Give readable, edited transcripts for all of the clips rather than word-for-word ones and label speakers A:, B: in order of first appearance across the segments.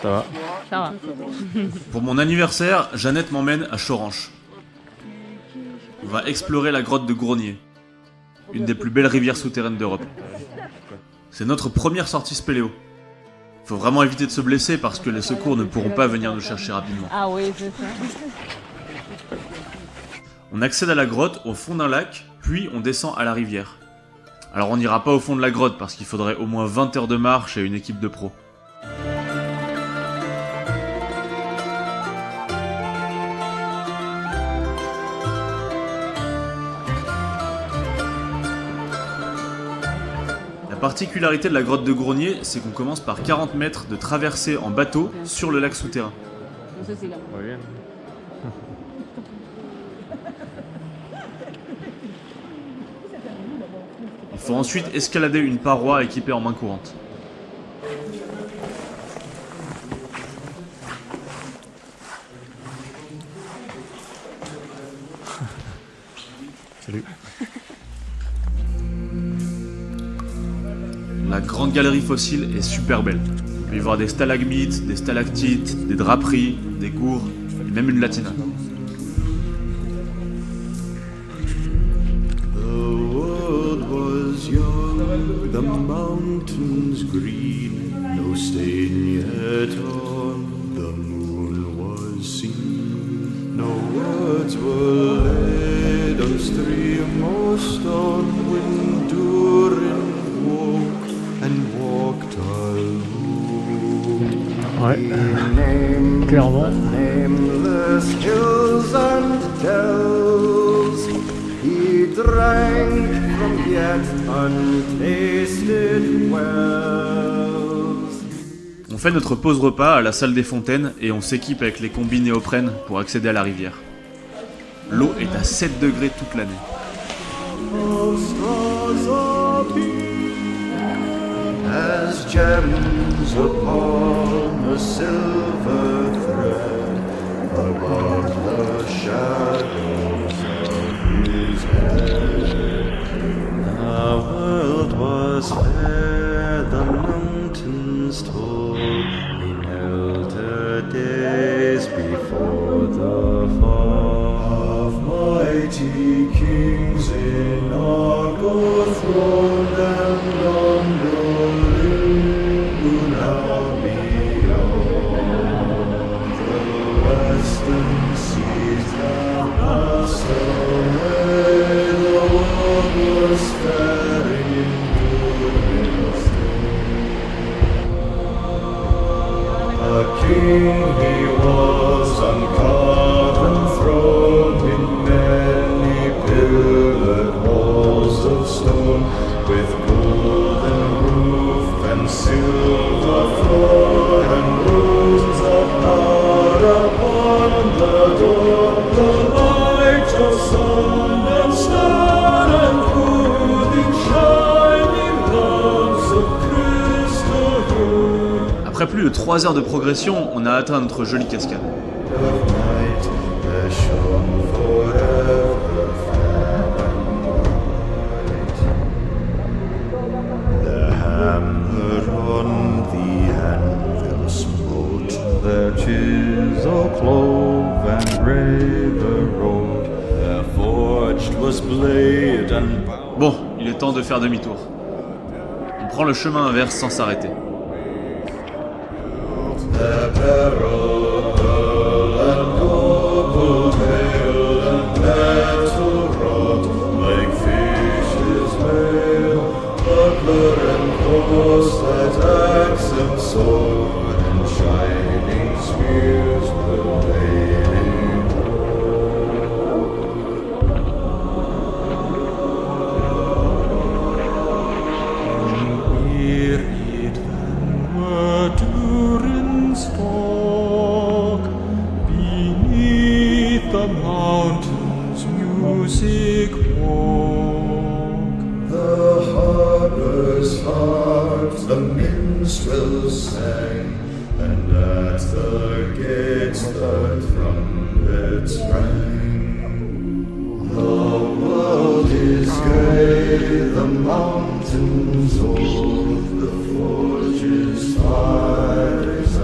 A: Ça va.
B: Ça va.
C: Pour mon anniversaire, Jeannette m'emmène à Choranche. On va explorer la grotte de Grognier, une des plus belles rivières souterraines d'Europe. C'est notre première sortie spéléo. Faut vraiment éviter de se blesser parce que les secours ne pourront pas venir nous chercher rapidement.
B: Ah oui, c'est ça.
C: On accède à la grotte au fond d'un lac, puis on descend à la rivière. Alors on n'ira pas au fond de la grotte parce qu'il faudrait au moins 20 heures de marche et une équipe de pros. La particularité de la grotte de Grognier, c'est qu'on commence par 40 mètres de traversée en bateau sur le lac souterrain.
A: Muy bien.
C: Il faut ensuite escalader une paroi équipée en main courante.
A: Salut.
C: La grande galerie fossile est super belle. On peut y voir des stalagmites, des stalactites, des draperies, des gourds, et même une latina.
D: The mountains green, no stain yet on the moon was seen. No words were laid on stream or stone when Durin woke and walked alone.
A: Ouais.
D: He named
A: Clairement.
D: the nameless hills and dells. He drank from yet untasted wells.
C: On fait notre pause repas à la salle des fontaines et on s'équipe avec les combis néoprène pour accéder à la rivière. L'eau est à 7 degrés toute l'année.
D: Stars appear as gems upon a silver thread above the shadows of his head. The world was fair, the mountains tall, in elder days before the fall of mighty kings in Argo throned and Gondolin who now beyond the western seas have passed away. The world was fair in Durin's day. A king he was on carven throne in many pillared halls of stone, with golden roof and silver floor and runes of power upon the door. The light of sun and star and moon in shining lamps of crystal hue.
C: Après plus de 3 heures de progression, on a atteint notre jolie cascade.
D: Of night there shone forever fair and bright. The hammer on the anvil smote, their chisel clove and graver wrote. Their forged was blade and bow.
C: Bon, il est temps de faire demi-tour. On prend le chemin inverse sans s'arrêter.
D: Their peril and noble mail and metal wrought, like fishes' mail, buckler and corselet, axe and sword, and shining spears were laid in ward. Wearied then were Durin's folk, beneath the mountains music woke. The harbor's harp the minstrels sang, and at the gates the trumpets rang. The world is grey, the mountains old, the forges fires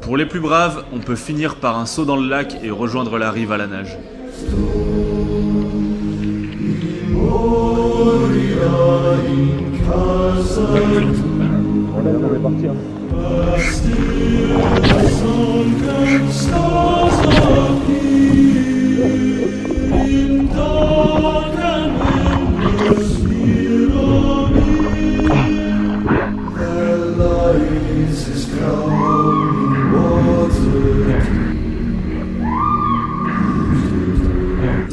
C: Pour les plus braves, on peut finir par un saut dans le lac et rejoindre la rive à la nage.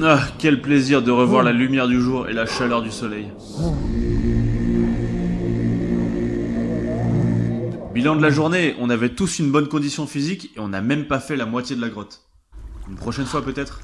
C: Ah, quel plaisir de revoir la lumière du jour et la chaleur du soleil. Bilan de la journée, on avait tous une bonne condition physique et on n'a même pas fait la moitié de la grotte. Une prochaine fois peut-être ?